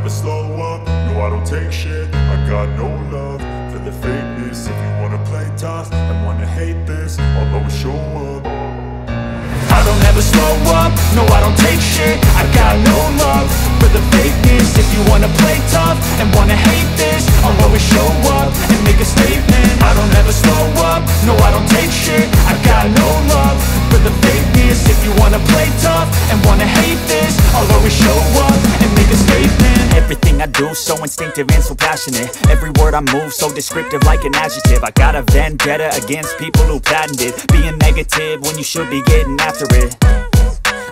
never slow up, no I don't take shit. I got no love for the fakeness. If you wanna play tough and wanna hate this, I'll always show up. I don't ever slow up, no I don't take shit. I got no love for the fakeness. If you wanna play tough and wanna hate this, I'll always show up and make a statement. I don't ever slow up, no I don't take shit. I got no love for the fakeness. If you wanna play tough and wanna hate this, I'll always show up and make a statement. Everything I do so instinctive and so passionate. Every word I move so descriptive like an adjective. I got a vendetta against people who patented being negative when you should be getting after it.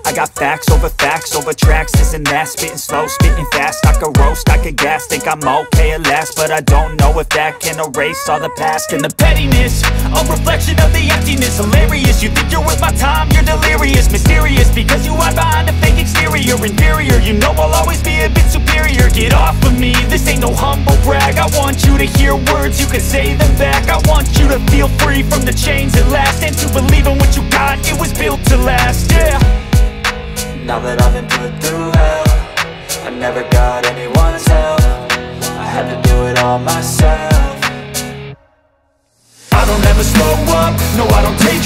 I got facts over tracks, this and that. Spitting slow, spitting fast. I could roast, I could gas. Think I'm okay at last, but I don't know if that can erase all the past. And the pettiness, a reflection of the emptiness. Hilarious, you think you're worth my time, you're delirious. Mysterious, because you hide behind a fake exterior. Inferior, you know I'll always be a bit superior. Get off of me, this ain't no humble brag. I want you to hear words, you can say them back. I want you to feel free from the chains at last, and to believe in what you got, it was built to last, yeah. Now that I've been put through hell, I never got anyone's help. I had to do it all myself. I don't ever slow up, no I don't take